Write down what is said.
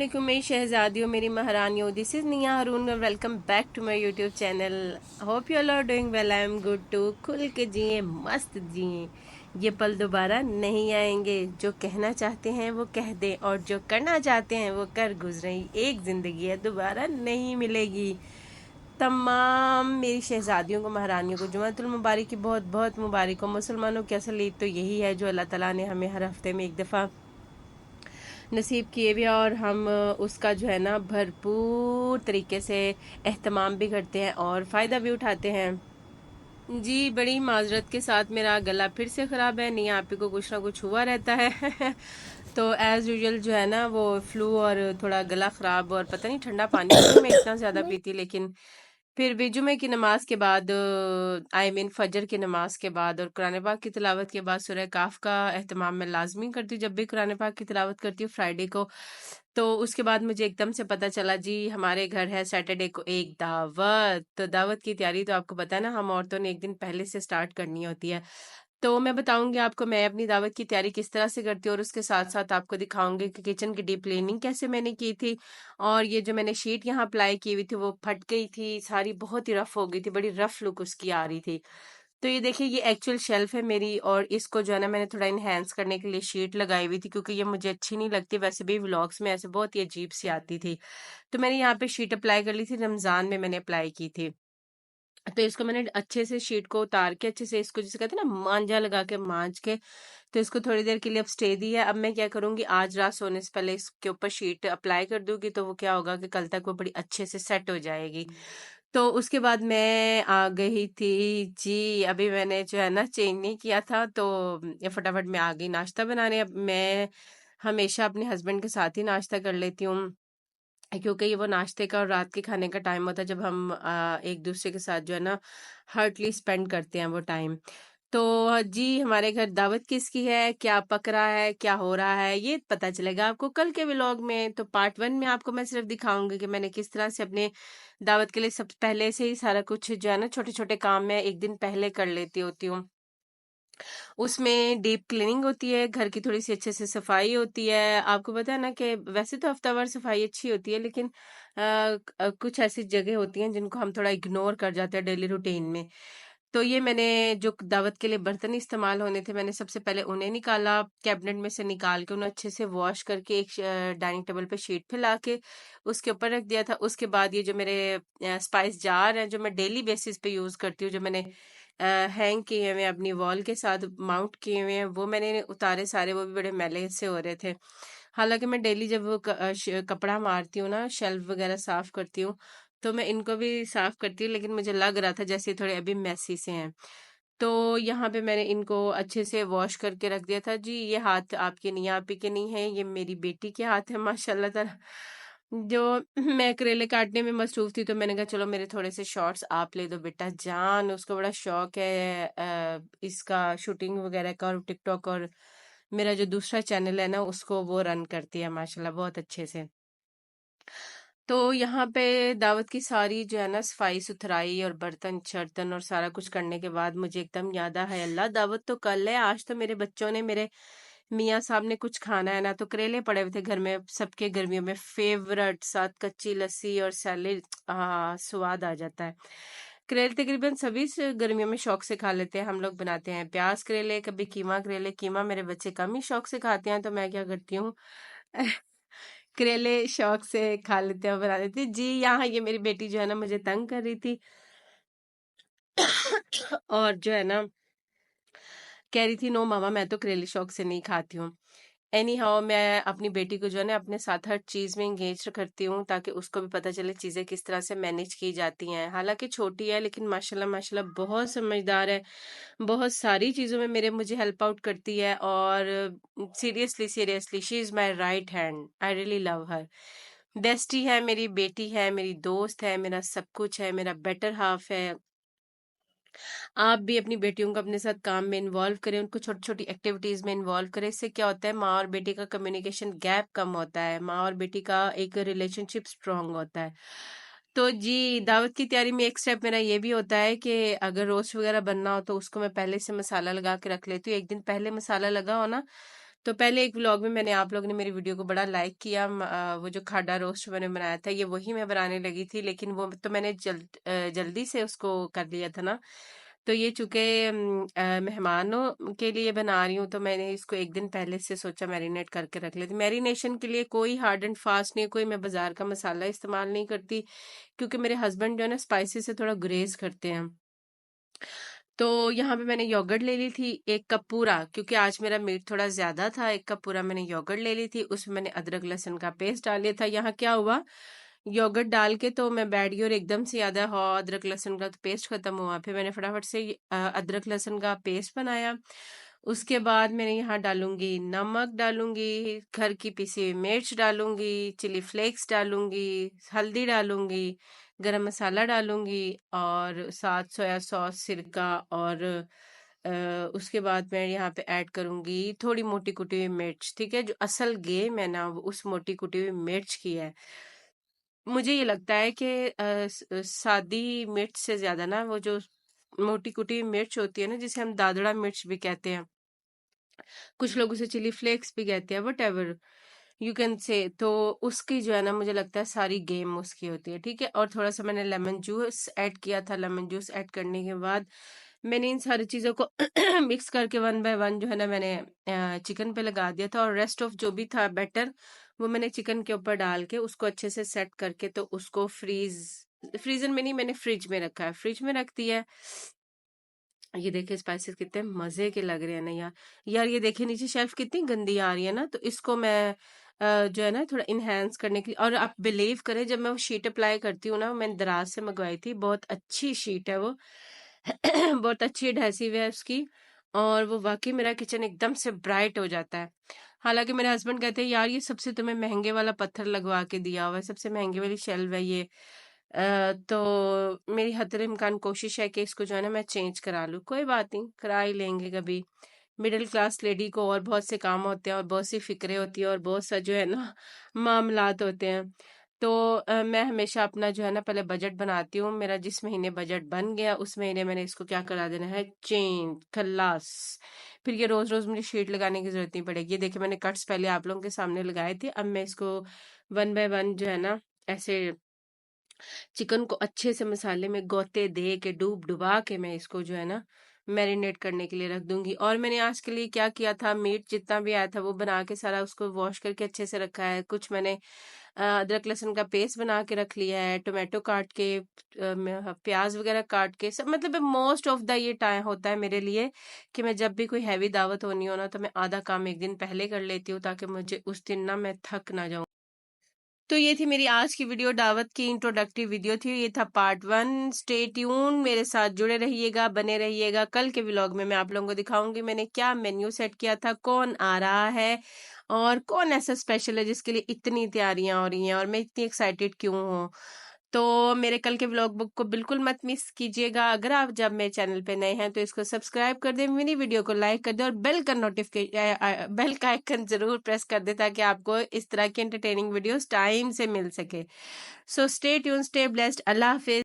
वालेकुम मेरी शहजादियों, मेरी महारानियों। This is Nia Haroon. Welcome back to my YouTube channel. Hope you all are doing well. I am good too. खुल के जिए, मस्त जिए। ये पल दोबारा नहीं आएंगे। जो कहना चाहते हैं वो कह दें, और जो करना चाहते हैं वो कर गुजरें। एक ज़िंदगी है, दोबारा नहीं मिलेगी। तमाम मेरी शहजादियों को, महारानियों को जुमातुल मुबारक की बहुत बहुत मुबारक हो। मुसलमानों की असल ईद तो यही है जो अल्लाह ताला ने हमें हर हफ्ते में एक दफ़ा नसीब किए भी, और हम उसका जो है ना भरपूर तरीके से एहतमाम भी करते हैं और फ़ायदा भी उठाते हैं। जी, बड़ी माजरत के साथ मेरा गला फिर से ख़राब है। नहीं, आप ही को कुछ ना कुछ हुआ रहता है तो एज़ यूजुअल जो है ना वो फ्लू और थोड़ा गला ख़राब, और पता नहीं ठंडा पानी भी नहीं मैं इतना ज़्यादा पीती, लेकिन फिर भी जुमे की नमाज के बाद, आई मीन फजर की नमाज के बाद और कुरान पाक की तिलावत के बाद सूरह काफ का एहतमाम मैं लाजमी करती हूँ जब भी कुरान पाक की तिलावत करती हूँ फ्राइडे को। तो उसके बाद मुझे एकदम से पता चला जी हमारे घर है सैटरडे को एक दावत। तो दावत की तैयारी तो आपको पता है ना, हम औरतों ने एक दिन पहले से स्टार्ट करनी होती है। तो मैं बताऊंगी आपको मैं अपनी दावत की तैयारी किस तरह से करती हूँ, और उसके साथ साथ आपको दिखाऊंगी कि किचन की डीप क्लीनिंग कैसे मैंने की थी। और ये जो मैंने शीट यहाँ अप्लाई की हुई थी वो फट गई थी सारी, बहुत ही रफ हो गई थी, बड़ी रफ लुक उसकी आ रही थी। तो ये देखिए, ये एक्चुअल शेल्फ है मेरी, और इसको जो है ना मैंने थोड़ा इनहेंस करने के लिए शीट लगाई हुई थी, क्योंकि ये मुझे अच्छी नहीं लगती। वैसे भी व्लॉग्स में ऐसे बहुत ही अजीब सी आती थी। तो मैंने यहाँ पे शीट अप्लाई कर ली थी, रमजान में मैंने अप्लाई की थी। तो इसको मैंने अच्छे से शीट को उतार के अच्छे से इसको जिसे कहते हैं ना मांझा लगा के मांझ के, तो इसको थोड़ी देर के लिए अब स्टे दी है। अब मैं क्या करूंगी, आज रात सोने से पहले इसके ऊपर शीट अप्लाई कर दूंगी, तो वो क्या होगा कि कल तक वो बड़ी अच्छे से सेट हो जाएगी। तो उसके बाद मैं आ गई थी जी। अभी मैंने जो है ना चेंज नहीं किया था, तो ये फटाफट मैं आ गई नाश्ता बनाने। अब मैं हमेशा अपने हस्बैंड के साथ ही नाश्ता कर लेती हूँ, क्योंकि ये वो नाश्ते का और रात के खाने का टाइम होता है जब हम एक दूसरे के साथ जो है ना हार्टली स्पेंड करते हैं वो टाइम। तो जी हमारे घर दावत किसकी है, क्या पक रहा है, क्या हो रहा है, ये पता चलेगा आपको कल के व्लॉग में। तो पार्ट 1 में आपको मैं सिर्फ दिखाऊंगी कि मैंने किस तरह से अपने दावत के लिए सब पहले से ही सारा कुछ जो है ना छोटे छोटे काम मैं एक दिन पहले कर लेती होती हूँ। उसमें डीप क्लीनिंग होती है, घर की थोड़ी सी अच्छे से सफाई होती है। आपको पता है ना कि वैसे तो हफ्तावार सफाई अच्छी होती है, लेकिन कुछ ऐसी जगह होती हैं जिनको हम थोड़ा इग्नोर कर जाते हैं डेली रूटीन में। तो ये मैंने जो दावत के लिए बर्तन इस्तेमाल होने थे, मैंने सबसे पहले उन्हें निकाला, कैबिनेट में से निकाल के उन्हें अच्छे से वॉश करके एक डाइनिंग टेबल पे शीट फैला के उसके ऊपर रख दिया था। उसके बाद ये जो मेरे स्पाइस जार हैं जो मैं डेली बेसिस पे यूज करती हूँ, जो मैंने हैंग किए हुए हैं अपनी वॉल के साथ माउंट किए हुए हैं, वो मैंने उतारे सारे, वो भी बड़े मैले से हो रहे थे। हालांकि मैं डेली जब वो कपड़ा मारती हूँ ना, शेल्फ वगैरह साफ करती हूँ, तो मैं इनको भी साफ करती हूँ, लेकिन मुझे लग रहा था जैसे थोड़े अभी मैसी से हैं। तो यहाँ पे मैंने इनको अच्छे से वॉश करके रख दिया था जी। ये हाथ आपके नहीं, आप ही के नहीं है, ये मेरी बेटी के हाथ है माशाल्लाह ताला। जो मैं करेले काटने में मसरूफ थी, तो मैंने कहा चलो मेरे थोड़े से शॉर्ट्स आप ले दो बेटा जान। उसको बड़ा शौक है इसका शूटिंग वगैरह का, और टिकटॉक, और मेरा जो दूसरा चैनल है ना उसको वो रन करती है माशाल्लाह बहुत अच्छे से। तो यहाँ पे दावत की सारी जो है ना सफाई सुथराई और बर्तन शर्तन और सारा कुछ करने के बाद मुझे एकदम याद आया, अल्लाह दावत तो कल है, आज तो मेरे बच्चों ने, मेरे मियाँ साहब ने कुछ खाना है ना। तो करेले पड़े हुए थे घर में, सबके गर्मियों में फेवरेट, साथ कच्ची लस्सी और सैलेड, स्वाद आ जाता है। करेले तकरीबन सभी गर्मियों में शौक से खा लेते हैं। हम लोग बनाते हैं प्याज करेले, कभी कीमा करेले। कीमा मेरे बच्चे कम ही शौक से खाते हैं, तो मैं क्या करती हूँ करेले शौक से खा लेते हैं, बना देती हूँ। जी यहाँ ये मेरी बेटी जो है ना मुझे तंग कर रही थी और जो है ना कह रही थी नो मामा मैं तो करेले शौक से नहीं खाती हूँ। एनी हाउ मैं अपनी बेटी को जो है ना अपने साथ हर चीज में इंगेज करती हूँ, ताकि उसको भी पता चले चीजें किस तरह से मैनेज की जाती हैं। हालांकि छोटी है, लेकिन माशाल्लाह माशाल्लाह बहुत समझदार है, बहुत सारी चीजों में मेरे मुझे हेल्प आउट करती है। और seriously seriously she is my right hand, I really love her. Bestie है, मेरी बेटी है, मेरी दोस्त है, मेरा सब कुछ है, मेरा बेटर हाफ है। आप भी अपनी बेटियों को अपने साथ काम में इन्वॉल्व करें, उनको छोटी छोटी एक्टिविटीज में इन्वॉल्व करें। इससे क्या होता है, माँ और बेटी का कम्युनिकेशन गैप कम होता है, माँ और बेटी का एक रिलेशनशिप स्ट्रांग होता है। तो जी दावत की तैयारी में एक स्टेप मेरा ये भी होता है कि अगर रोस्ट वगैरह बनना हो तो उसको मैं पहले से मसाला लगा के रख लेती हूँ। एक दिन पहले मसाला लगा हो ना, तो पहले एक व्लॉग में मैंने आप लोगों ने मेरी वीडियो को बड़ा लाइक किया। वो जो खाड़ा रोस्ट मैंने बनाया था ये वही मैं बनाने लगी थी, लेकिन वो तो मैंने जल्दी से उसको कर लिया था ना। तो ये चूंकि मेहमानों के लिए बना रही हूँ तो मैंने इसको एक दिन पहले से सोचा मैरिनेट करके रख लेती। मैरिनेशन के लिए कोई हार्ड एंड फास्ट नहीं, कोई मैं बाजार का मसाला इस्तेमाल नहीं करती, क्योंकि मेरे हस्बैंड जो है ना स्पाइसी से थोड़ा गुरेज करते हैं। तो यहाँ पे मैंने योगर्ट ले ली थी 1 कप पूरा, क्योंकि आज मेरा मीट थोड़ा ज्यादा था। 1 कप पूरा मैंने योगर्ट ले ली थी, उसमें मैंने अदरक लहसुन का पेस्ट डाल लिया था। यहाँ क्या हुआ, योगर्ट डाल के तो मैं बैठ गई और एकदम से याद है हाँ अदरक लहसुन का तो पेस्ट खत्म हुआ। फिर मैंने फटाफट से अदरक लहसुन का पेस्ट बनाया। उसके बाद मैंने यहाँ डालूंगी नमक, डालूंगी घर की पिसी हुई मिर्च, डालूंगी चिली फ्लेक्स, डालूंगी हल्दी, डालूंगी गरम मसाला, डालूंगी और साथ सोया सॉस, सिरका और उसके बाद मैं यहाँ पे ऐड करूंगी थोड़ी मोटी कुटी हुई मिर्च। ठीक है, जो असल गेम है ना वो उस मोटी कुटी हुई मिर्च की है। मुझे ये लगता है कि सादी मिर्च से ज्यादा ना वो जो मोटी कुटी हुई मिर्च होती है ना, जिसे हम दादड़ा मिर्च भी कहते हैं, कुछ लोग उसे चिली फ्लेक्स भी कहते हैं, what ever you can say, तो उसकी जो है ना मुझे लगता है सारी गेम उसकी होती है। ठीक है, और थोड़ा सा मैंने लेमन जूस ऐड किया था। लेमन जूस ऐड करने के बाद मैंने इन सारी चीजों को मिक्स करके 1 बाय 1 जो है ना मैंने चिकन पे लगा दिया था, और रेस्ट ऑफ जो भी था बैटर वो मैंने चिकन के ऊपर डाल के उसको अच्छे से सेट करके तो उसको फ्रीजर में नहीं, मैंने फ्रिज में रखा है, फ्रिज में रख दिया है। ये देखिए स्पाइसेस कितने मजे के लग रहे हैं ना यार। यार ये देखिए नीचे शेल्फ कितनी गंदी आ रही है ना, तो इसको मैं जो है ना थोड़ा इनहेंस करने के लिए, और आप बिलीव करें जब मैं वो शीट अप्लाई करती हूँ ना, मैंने दराज से मंगवाई थी, बहुत अच्छी शीट है वो बहुत अच्छी एडहेसिव है उसकी, और वो वाकई मेरा किचन एकदम से ब्राइट हो जाता है। हालांकि मेरे हस्बैंड कहते हैं यार ये सबसे तुम्हें महंगे वाला पत्थर लगवा के दिया हुआ है, सबसे महंगी वाली शेल्फ है ये। तो मेरी हद इम्कान कोशिश है कि इसको जो है ना मैं चेंज करा लूँ। कोई बात नहीं, करा ही लेंगे कभी। मिडिल क्लास लेडी को और बहुत से काम होते हैं और बहुत सी फिक्रें होती है और बहुत सा जो है ना मामलात होते हैं। तो मैं हमेशा अपना जो है ना पहले बजट बनाती हूँ। मेरा जिस महीने बजट बन गया उस महीने मैंने इसको क्या करा देना है, चेंज, खल्लास। फिर ये रोज रोज मुझे शीट लगाने की जरूरत नहीं पड़ेगी। ये देखिए मैंने कट्स पहले आप लोगों के सामने लगाए थे, अब मैं इसको 1 बाय 1 जो है ना ऐसे चिकन को अच्छे से मसाले में गोते दे के डूब डुबा के मैं इसको जो है ना मैरिनेट करने के लिए रख दूंगी। और मैंने आज के लिए क्या किया था, मीट जितना भी आया था वो बना के सारा उसको वॉश करके अच्छे से रखा है। कुछ मैंने अदरक लहसुन का पेस्ट बना के रख लिया है, टोमेटो काट के प्याज वगैरह काट के सब, मतलब मोस्ट ऑफ द ये टाइम होता है मेरे लिए कि मैं जब भी कोई हैवी दावत होनी हो ना तो मैं आधा काम एक दिन पहले कर लेती हूँ, ताकि मुझे उस दिन ना मैं थक ना जाऊं। तो ये थी मेरी आज की वीडियो, दावत की इंट्रोडक्टिव वीडियो थी। ये था पार्ट 1। स्टे ट्यून, मेरे साथ जुड़े रहिएगा, बने रहिएगा। कल के व्लॉग में मैं आप लोगों को दिखाऊंगी मैंने क्या मेन्यू सेट किया था, कौन आ रहा है और कौन ऐसा स्पेशल है जिसके लिए इतनी तैयारियां हो रही हैं और मैं इतनी एक्साइटेड क्यों हूँ। तो मेरे कल के व्लॉग बुक को बिल्कुल मत मिस कीजिएगा। अगर आप जब मेरे चैनल पे नए हैं तो इसको सब्सक्राइब कर दें, मेरी वीडियो को लाइक कर दें और बेल का आइकन जरूर प्रेस कर दें, ताकि आपको इस तरह की एंटरटेनिंग वीडियोस टाइम से मिल सके। So stay tuned, stay blessed, अल्लाह हाफिज।